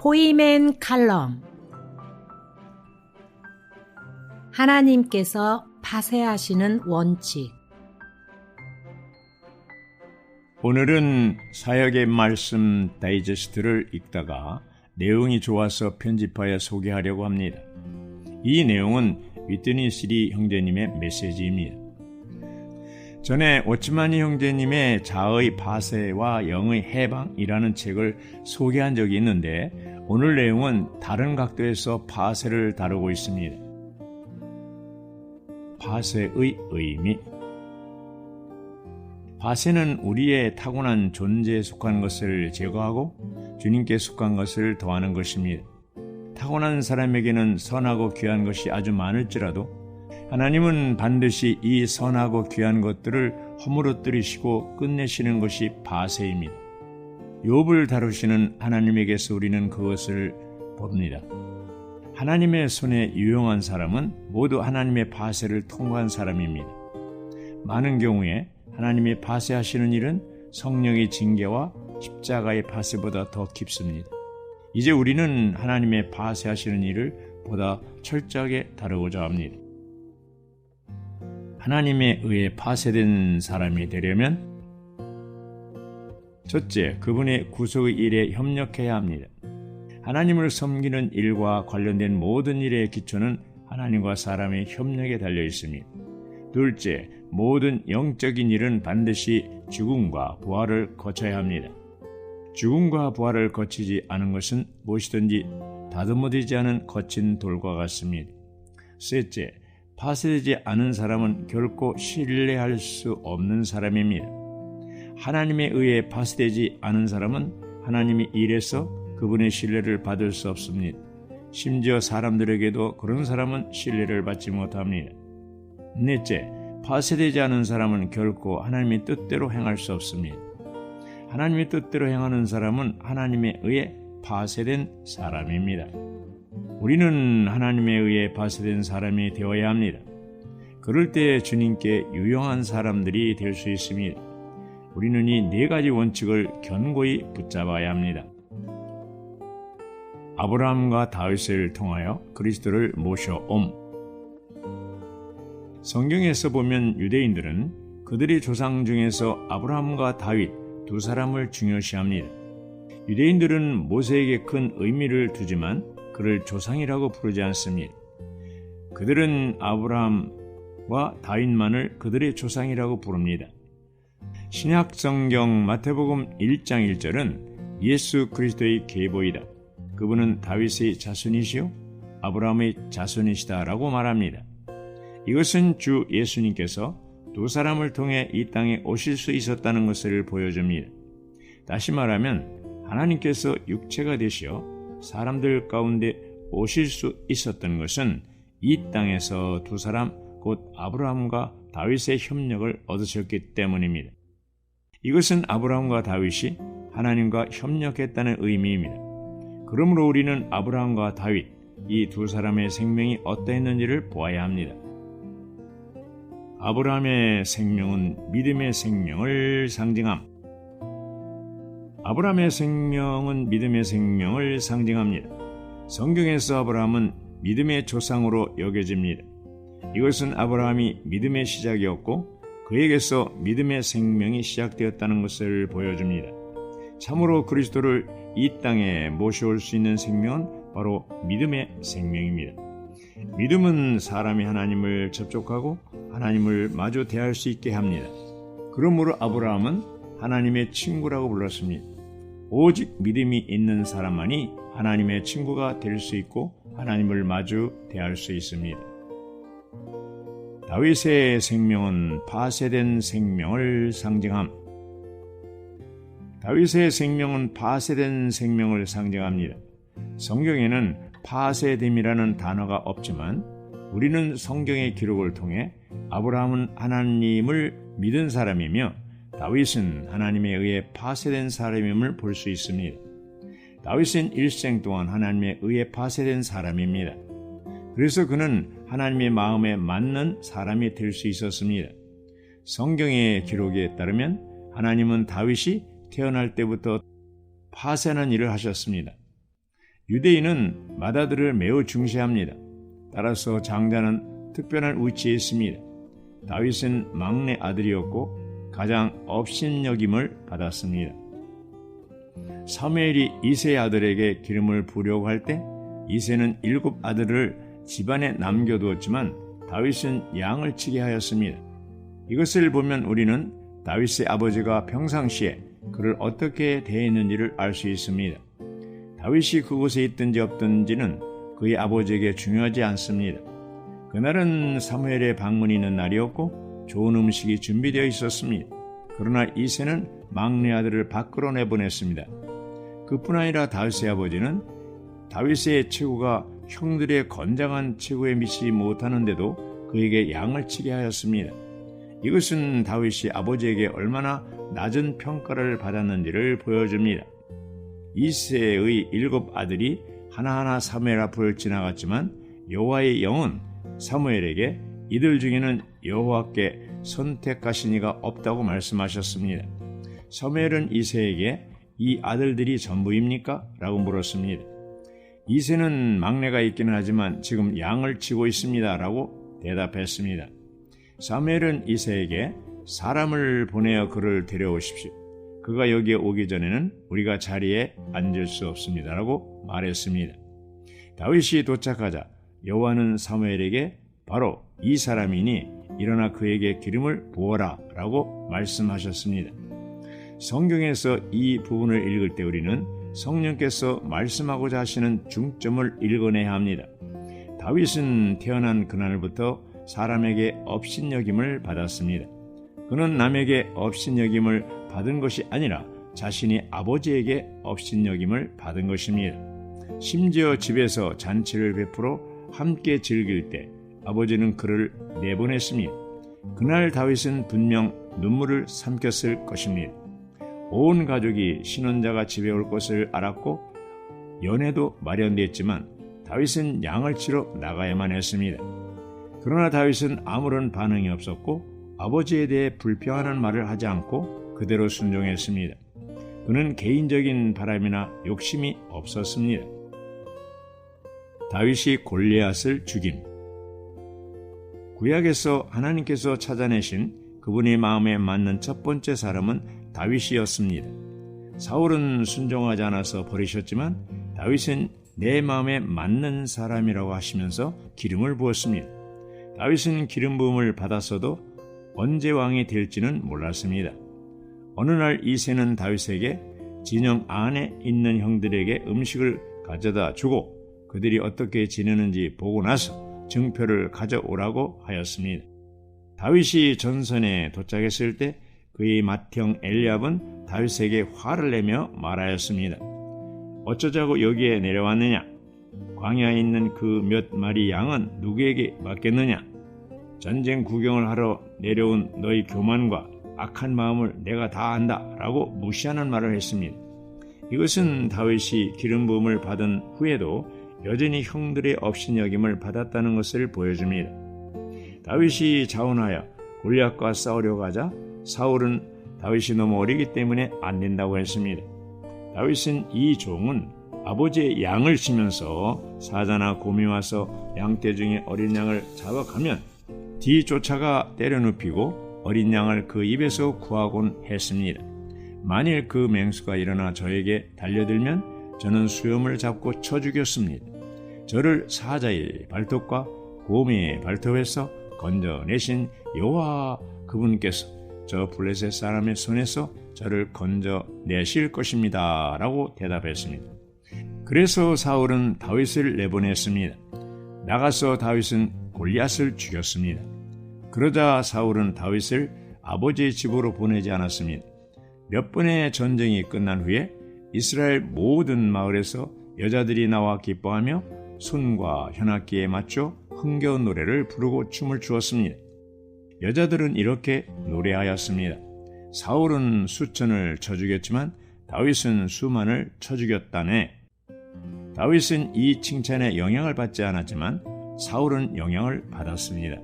포이맨 칼럼. 하나님께서 파쇄하시는 원칙. 오늘은 사역의 말씀 다이제스트를 읽다가 내용이 좋아서 편집하여 소개하려고 합니다. 이 내용은 위트니 시리 형제님의 메시지입니다. 전에 오츠마니 형제님의 자의 파쇄와 영의 해방이라는 책을 소개한 적이 있는데 오늘 내용은 다른 각도에서 파쇄를 다루고 있습니다. 파쇄의 의미. 파쇄는 우리의 타고난 존재에 속한 것을 제거하고 주님께 속한 것을 더하는 것입니다. 타고난 사람에게는 선하고 귀한 것이 아주 많을지라도 하나님은 반드시 이 선하고 귀한 것들을 허물어뜨리시고 끝내시는 것이 파쇄입니다. 욥을 다루시는 하나님에게서 우리는 그것을 봅니다. 하나님의 손에 유용한 사람은 모두 하나님의 파쇄를 통과한 사람입니다. 많은 경우에 하나님이 파쇄하시는 일은 성령의 징계와 십자가의 파쇄보다 더 깊습니다. 이제 우리는 하나님의 파쇄하시는 일을 보다 철저하게 다루고자 합니다. 하나님에 의해 파쇄된 사람이 되려면 첫째, 그분의 구속의 일에 협력해야 합니다. 하나님을 섬기는 일과 관련된 모든 일의 기초는 하나님과 사람의 협력에 달려 있습니다. 둘째, 모든 영적인 일은 반드시 죽음과 부활을 거쳐야 합니다. 죽음과 부활을 거치지 않은 것은 무엇이든지 다듬어지지 않은 거친 돌과 같습니다. 셋째, 파쇄되지 않은 사람은 결코 신뢰할 수 없는 사람입니다. 하나님에 의해 파쇄되지 않은 사람은 하나님이 일해서 그분의 신뢰를 받을 수 없습니다. 심지어 사람들에게도 그런 사람은 신뢰를 받지 못합니다. 넷째, 파쇄되지 않은 사람은 결코 하나님의 뜻대로 행할 수 없습니다. 하나님의 뜻대로 행하는 사람은 하나님에 의해 파쇄된 사람입니다. 우리는 하나님에 의해 파쇄된 사람이 되어야 합니다. 그럴 때 주님께 유용한 사람들이 될 수 있습니다. 우리는 이 네 가지 원칙을 견고히 붙잡아야 합니다. 아브라함과 다윗을 통하여 그리스도를 모셔옴. 성경에서 보면 유대인들은 그들의 조상 중에서 아브라함과 다윗 두 사람을 중요시합니다. 유대인들은 모세에게 큰 의미를 두지만 그를 조상이라고 부르지 않습니다. 그들은 아브라함과 다윗만을 그들의 조상이라고 부릅니다. 신약 성경 마태복음 1장 1절은 예수 그리스도의 계보이다. 그분은 다윗의 자손이시요 아브라함의 자손이시다라고 말합니다. 이것은 주 예수님께서 두 사람을 통해 이 땅에 오실 수 있었다는 것을 보여줍니다. 다시 말하면 하나님께서 육체가 되시어 사람들 가운데 오실 수 있었던 것은 이 땅에서 두 사람 곧 아브라함과 다윗의 협력을 얻으셨기 때문입니다. 이것은 아브라함과 다윗이 하나님과 협력했다는 의미입니다. 그러므로 우리는 아브라함과 다윗 이 두 사람의 생명이 어떠했는지를 보아야 합니다. 아브라함의 생명은 믿음의 생명을 상징함. 아브라함의 생명은 믿음의 생명을 상징합니다. 성경에서 아브라함은 믿음의 조상으로 여겨집니다. 이것은 아브라함이 믿음의 시작이었고 그에게서 믿음의 생명이 시작되었다는 것을 보여줍니다. 참으로 그리스도를 이 땅에 모셔올 수 있는 생명은 바로 믿음의 생명입니다. 믿음은 사람이 하나님을 접촉하고 하나님을 마주 대할 수 있게 합니다. 그러므로 아브라함은 하나님의 친구라고 불렀습니다. 오직 믿음이 있는 사람만이 하나님의 친구가 될 수 있고 하나님을 마주 대할 수 있습니다. 다윗의 생명은 파쇄된 생명을 상징함. 다윗의 생명은 파쇄된 생명을 상징합니다. 성경에는 파쇄됨이라는 단어가 없지만 우리는 성경의 기록을 통해 아브라함은 하나님을 믿은 사람이며 다윗은 하나님에 의해 파쇄된 사람임을 볼 수 있습니다. 다윗은 일생 동안 하나님에 의해 파쇄된 사람입니다. 그래서 그는 하나님의 마음에 맞는 사람이 될 수 있었습니다. 성경의 기록에 따르면 하나님은 다윗이 태어날 때부터 파쇄하는 일을 하셨습니다. 유대인은 맏아들을 매우 중시합니다. 따라서 장자는 특별한 위치에 있습니다. 다윗은 막내 아들이었고 가장 업신여김을 받았습니다. 사무엘이 이새의 아들에게 기름을 부으려고 할 때 이새는 7 아들을 집안에 남겨두었지만 다윗은 양을 치게 하였습니다. 이것을 보면 우리는 다윗의 아버지가 평상시에 그를 어떻게 대했는지를 알 수 있습니다. 다윗이 그곳에 있든지 없든지는 그의 아버지에게 중요하지 않습니다. 그날은 사무엘의 방문이 있는 날이었고 좋은 음식이 준비되어 있었습니다. 그러나 이새는 막내 아들을 밖으로 내보냈습니다. 그뿐 아니라 다윗의 아버지는 다윗의 체구가 형들의 건장한 체구에 미치지 못하는데도 그에게 양을 치게 하였습니다. 이것은 다윗이 아버지에게 얼마나 낮은 평가를 받았는지를 보여줍니다. 이새의 7 아들이 하나하나 사무엘 앞을 지나갔지만 여호와의 영은 사무엘에게 이들 중에는 여호와께 선택하신 이가 없다고 말씀하셨습니다. 사무엘은 이새에게 이 아들들이 전부입니까? 라고 물었습니다. 이새는 막내가 있기는 하지만 지금 양을 치고 있습니다. 라고 대답했습니다. 사무엘은 이새에게 사람을 보내어 그를 데려오십시오. 그가 여기에 오기 전에는 우리가 자리에 앉을 수 없습니다. 라고 말했습니다. 다윗이 도착하자 여호와는 사무엘에게 바로 이 사람이니 일어나 그에게 기름을 부어라 라고 말씀하셨습니다. 성경에서 이 부분을 읽을 때 우리는 성령께서 말씀하고자 하시는 중점을 읽어내야 합니다. 다윗은 태어난 그날부터 사람에게 업신여김을 받았습니다. 그는 남에게 업신여김을 받은 것이 아니라 자신이 아버지에게 업신여김을 받은 것입니다. 심지어 집에서 잔치를 베풀어 함께 즐길 때 아버지는 그를 내보냈습니다. 그날 다윗은 분명 눈물을 삼켰을 것입니다. 온 가족이 신혼자가 집에 올 것을 알았고 연회도 마련됐지만 다윗은 양을 치러 나가야만 했습니다. 그러나 다윗은 아무런 반응이 없었고 아버지에 대해 불평하는 말을 하지 않고 그대로 순종했습니다. 그는 개인적인 바람이나 욕심이 없었습니다. 다윗이 골리앗을 죽임. 구약에서 하나님께서 찾아내신 그분의 마음에 맞는 첫 번째 사람은 다윗이었습니다. 사울은 순종하지 않아서 버리셨지만 다윗은 내 마음에 맞는 사람이라고 하시면서 기름을 부었습니다. 다윗은 기름 부음을 받았어도 언제 왕이 될지는 몰랐습니다. 어느 날 이새는 다윗에게 진영 안에 있는 형들에게 음식을 가져다 주고 그들이 어떻게 지내는지 보고 나서 증표를 가져오라고 하였습니다. 다윗이 전선에 도착했을 때 그의 맏형 엘리압은 다윗에게 화를 내며 말하였습니다. 어쩌자고 여기에 내려왔느냐? 광야에 있는 그 몇 마리 양은 누구에게 맡겠느냐? 전쟁 구경을 하러 내려온 너희 교만과 악한 마음을 내가 다 안다 라고 무시하는 말을 했습니다. 이것은 다윗이 기름 부음을 받은 후에도 여전히 형들의 업신여김을 받았다는 것을 보여줍니다. 다윗이 자원하여 골리앗과 싸우려고 하자 사울은 다윗이 너무 어리기 때문에 안 된다고 했습니다. 다윗은 이 종은 아버지의 양을 치면서 사자나 곰이 와서 양떼 중에 어린 양을 잡아가면 뒤쫓아가 때려눕히고 어린 양을 그 입에서 구하곤 했습니다. 만일 그 맹수가 일어나 저에게 달려들면 저는 수염을 잡고 쳐 죽였습니다. 저를 사자의 발톱과 곰의 발톱에서 건져내신 여호와 그분께서 저 블레셋 사람의 손에서 저를 건져내실 것입니다. 라고 대답했습니다. 그래서 사울은 다윗을 내보냈습니다. 나가서 다윗은 골리앗을 죽였습니다. 그러자 사울은 다윗을 아버지의 집으로 보내지 않았습니다. 몇 번의 전쟁이 끝난 후에 이스라엘 모든 마을에서 여자들이 나와 기뻐하며 손과 현악기에 맞춰 흥겨운 노래를 부르고 춤을 추었습니다. 여자들은 이렇게 노래하였습니다. 사울은 수천을 쳐 죽였지만 다윗은 수만을 쳐 죽였다네. 다윗은 이 칭찬에 영향을 받지 않았지만 사울은 영향을 받았습니다.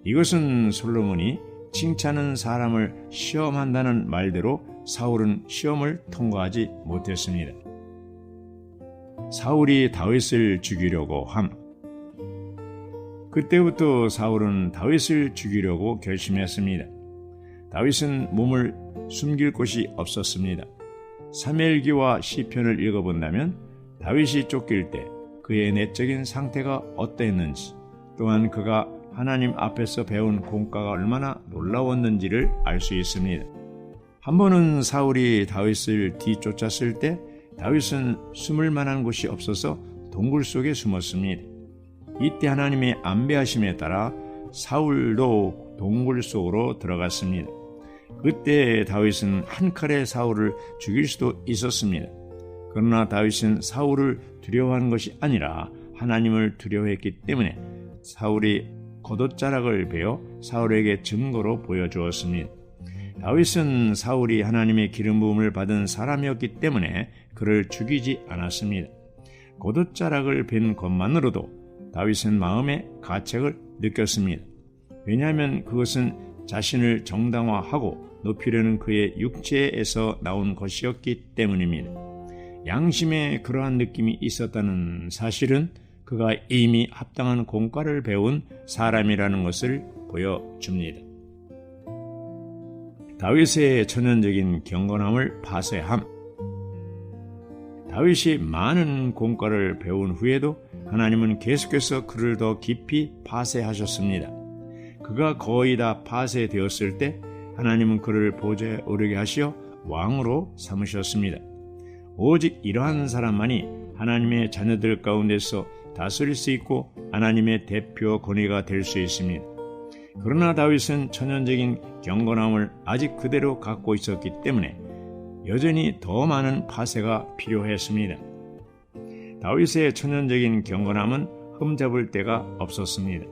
이것은 솔로몬이 칭찬은 사람을 시험한다는 말대로 사울은 시험을 통과하지 못했습니다. 사울이 다윗을 죽이려고 함. 그때부터 사울은 다윗을 죽이려고 결심했습니다. 다윗은 몸을 숨길 곳이 없었습니다. 사무엘기와 시편을 읽어본다면 다윗이 쫓길 때 그의 내적인 상태가 어떠했는지, 또한 그가 하나님 앞에서 배운 공과가 얼마나 놀라웠는지를 알 수 있습니다. 한 번은 사울이 다윗을 뒤쫓았을 때 다윗은 숨을 만한 곳이 없어서 동굴 속에 숨었습니다. 이때 하나님의 안배하심에 따라 사울도 동굴 속으로 들어갔습니다. 그때 다윗은 한 칼에 사울을 죽일 수도 있었습니다. 그러나 다윗은 사울을 두려워한 것이 아니라 하나님을 두려워했기 때문에 사울이 겉옷자락을 베어 사울에게 증거로 보여주었습니다. 다윗은 사울이 하나님의 기름 부음을 받은 사람이었기 때문에 그를 죽이지 않았습니다. 겉옷자락을 벤 것만으로도 다윗은 마음의 가책을 느꼈습니다. 왜냐하면 그것은 자신을 정당화하고 높이려는 그의 육체에서 나온 것이었기 때문입니다. 양심에 그러한 느낌이 있었다는 사실은 그가 이미 합당한 공과를 배운 사람이라는 것을 보여줍니다. 다윗의 천연적인 경건함을 파쇄함. 다윗이 많은 공과를 배운 후에도 하나님은 계속해서 그를 더 깊이 파쇄하셨습니다. 그가 거의 다 파쇄되었을 때 하나님은 그를 보좌에 오르게 하시어 왕으로 삼으셨습니다. 오직 이러한 사람만이 하나님의 자녀들 가운데서 다스릴 수 있고 하나님의 대표 권위가 될 수 있습니다. 그러나 다윗은 천연적인 경건함을 아직 그대로 갖고 있었기 때문에 여전히 더 많은 파쇄가 필요했습니다. 다윗의 천연적인 경건함은 흠잡을 데가 없었습니다.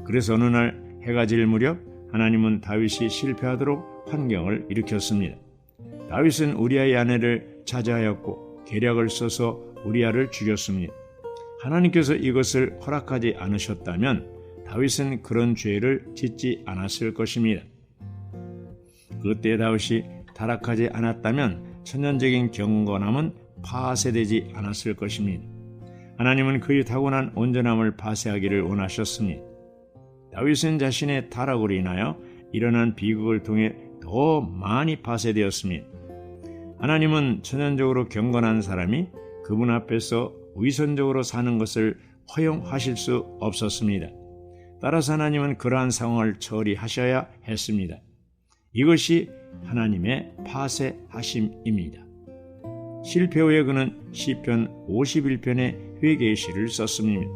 그래서 어느 날 해가 질 무렵 하나님은 다윗이 실패하도록 환경을 일으켰습니다. 다윗은 우리아의 아내를 차지하였고 계략을 써서 우리아를 죽였습니다. 하나님께서 이것을 허락하지 않으셨다면 다윗은 그런 죄를 짓지 않았을 것입니다. 그때 다윗이 타락하지 않았다면 천연적인 경건함은 파쇄되지 않았을 것입니다. 하나님은 그의 타고난 온전함을 파쇄하기를 원하셨습니다. 다윗은 자신의 타락으로 인하여 일어난 비극을 통해 더 많이 파쇄되었습니다. 하나님은 천연적으로 경건한 사람이 그분 앞에서 위선적으로 사는 것을 허용하실 수 없었습니다. 따라서 하나님은 그러한 상황을 처리하셔야 했습니다. 이것이 하나님의 파쇄하심입니다. 실패 후에 그는 시편 51편의 회개의 시를 썼습니다.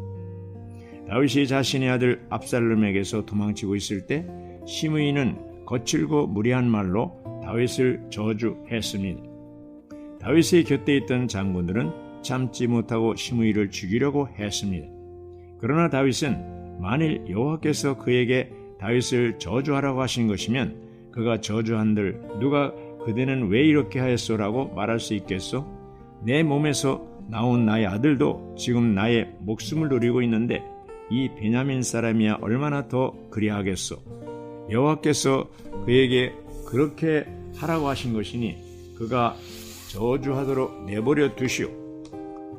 다윗이 자신의 아들 압살롬에게서 도망치고 있을 때 시므이는 거칠고 무례한 말로 다윗을 저주했습니다. 다윗의 곁에 있던 장군들은 참지 못하고 시므이를 죽이려고 했습니다. 그러나 다윗은 만일 여호와께서 그에게 다윗을 저주하라고 하신 것이면 그가 저주한들 누가 그대는 왜 이렇게 하였소라고 말할 수 있겠소? 내 몸에서 나온 나의 아들도 지금 나의 목숨을 노리고 있는데 이 베냐민 사람이야 얼마나 더 그리하겠소? 여호와께서 그에게 그렇게 하라고 하신 것이니 그가 저주하도록 내버려 두시오.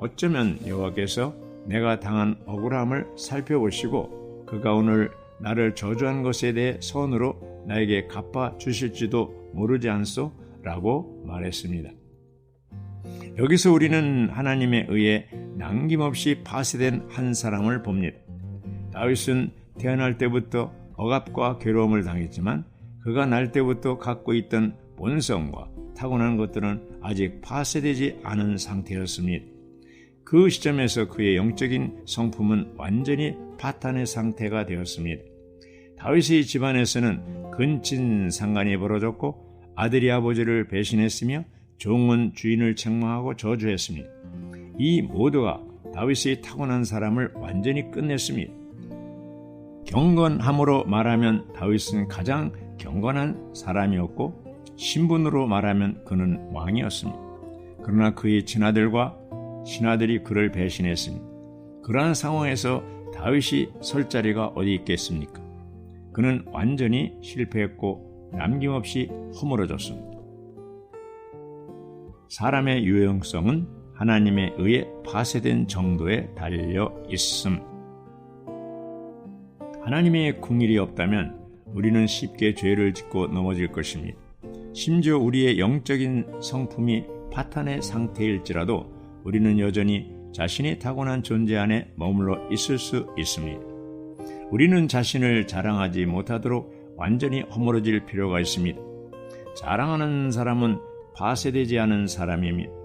어쩌면 여호와께서 내가 당한 억울함을 살펴보시고 그가 오늘 나를 저주한 것에 대해 선으로 나에게 갚아 주실지도 모르지 않소? 라고 말했습니다. 여기서 우리는 하나님에 의해 남김없이 파쇄된 한 사람을 봅니다. 다윗은 태어날 때부터 억압과 괴로움을 당했지만 그가 날 때부터 갖고 있던 본성과 타고난 것들은 아직 파쇄되지 않은 상태였습니다. 그 시점에서 그의 영적인 성품은 완전히 파탄의 상태가 되었습니다. 다윗의 집안에서는 근친 상간이 벌어졌고 아들이 아버지를 배신했으며 종은 주인을 책망하고 저주했습니다. 이 모두가 다윗의 타고난 사람을 완전히 끝냈습니다. 경건함으로 말하면 다윗은 가장 경건한 사람이었고 신분으로 말하면 그는 왕이었습니다. 그러나 그의 친아들과 신하들이 그를 배신했습니다. 그러한 상황에서 다윗이 설 자리가 어디 있겠습니까? 그는 완전히 실패했고 남김없이 허물어졌습니다. 사람의 유용성은 하나님에 의해 파쇄된 정도에 달려 있음. 하나님의 긍휼이 없다면 우리는 쉽게 죄를 짓고 넘어질 것입니다. 심지어 우리의 영적인 성품이 파탄의 상태일지라도 우리는 여전히 자신의 타고난 존재 안에 머물러 있을 수 있습니다. 우리는 자신을 자랑하지 못하도록 완전히 허물어질 필요가 있습니다. 자랑하는 사람은 파쇄되지 않은 사람입니다.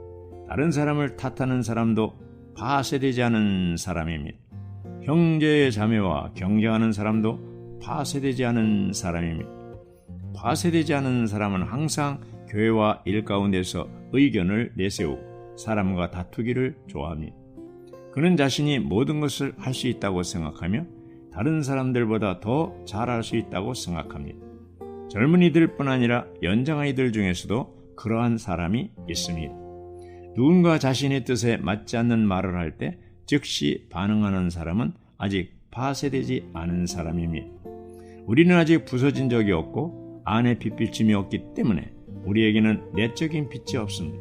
다른 사람을 탓하는 사람도 파쇄되지 않은 사람입니다. 형제 자매와 경쟁하는 사람도 파쇄되지 않은 사람입니다. 파쇄되지 않은 사람은 항상 교회와 일 가운데서 의견을 내세우고 사람과 다투기를 좋아합니다. 그는 자신이 모든 것을 할 수 있다고 생각하며 다른 사람들보다 더 잘할 수 있다고 생각합니다. 젊은이들뿐 아니라 연장아이들 중에서도 그러한 사람이 있습니다. 누군가 자신의 뜻에 맞지 않는 말을 할 때 즉시 반응하는 사람은 아직 파쇄되지 않은 사람입니다. 우리는 아직 부서진 적이 없고 안에 핏빛임이 없기 때문에 우리에게는 내적인 빛이 없습니다.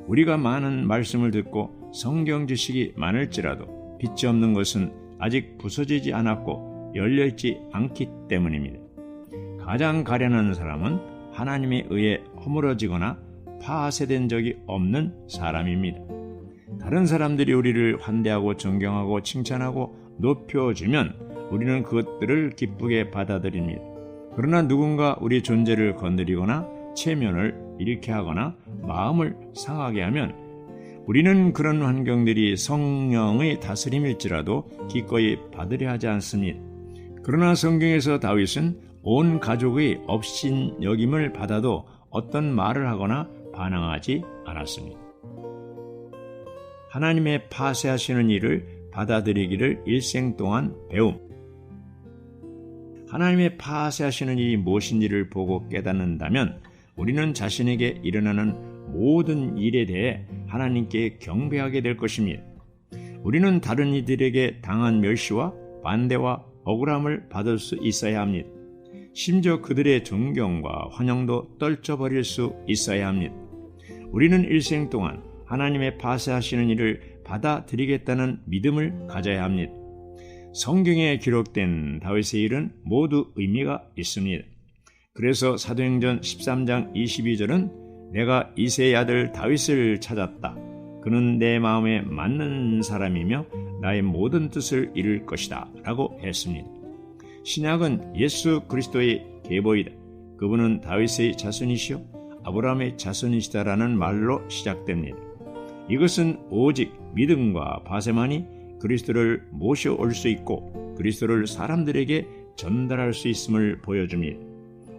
우리가 많은 말씀을 듣고 성경 지식이 많을지라도 빛이 없는 것은 아직 부서지지 않았고 열려있지 않기 때문입니다. 가장 가련한 사람은 하나님에 의해 허물어지거나 파쇄된 적이 없는 사람입니다. 다른 사람들이 우리를 환대하고 존경하고 칭찬하고 높여주면 우리는 그것들을 기쁘게 받아들입니다. 그러나 누군가 우리 존재를 건드리거나 체면을 잃게 하거나 마음을 상하게 하면 우리는 그런 환경들이 성령의 다스림일지라도 기꺼이 받으려 하지 않습니다. 그러나 성경에서 다윗은 온 가족의 업신여김을 받아도 어떤 말을 하거나 반항하지 않았습니다. 하나님의 파쇄하시는 일을 받아들이기를 일생 동안 배움. 하나님의 파쇄하시는 일이 무엇인지를 보고 깨닫는다면 우리는 자신에게 일어나는 모든 일에 대해 하나님께 경배하게 될 것입니다. 우리는 다른 이들에게 당한 멸시와 반대와 억울함을 받을 수 있어야 합니다. 심지어 그들의 존경과 환영도 떨쳐버릴 수 있어야 합니다. 우리는 일생 동안 하나님의 파쇄하시는 일을 받아들이겠다는 믿음을 가져야 합니다. 성경에 기록된 다윗의 일은 모두 의미가 있습니다. 그래서 사도행전 13장 22절은 내가 이새의 아들 다윗을 찾았다. 그는 내 마음에 맞는 사람이며 나의 모든 뜻을 이룰 것이다 라고 했습니다. 신약은 예수 그리스도의 계보이다. 그분은 다윗의 자손이시요 아브라함의 자손이시다라는 말로 시작됩니다. 이것은 오직 믿음과 파쇄만이 그리스도를 모셔올 수 있고 그리스도를 사람들에게 전달할 수 있음을 보여줍니다.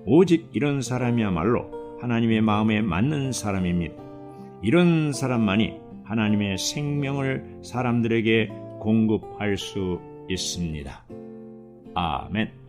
오직 이런 사람이야말로 하나님의 마음에 맞는 사람입니다. 이런 사람만이 하나님의 생명을 사람들에게 공급할 수 있습니다. 아멘.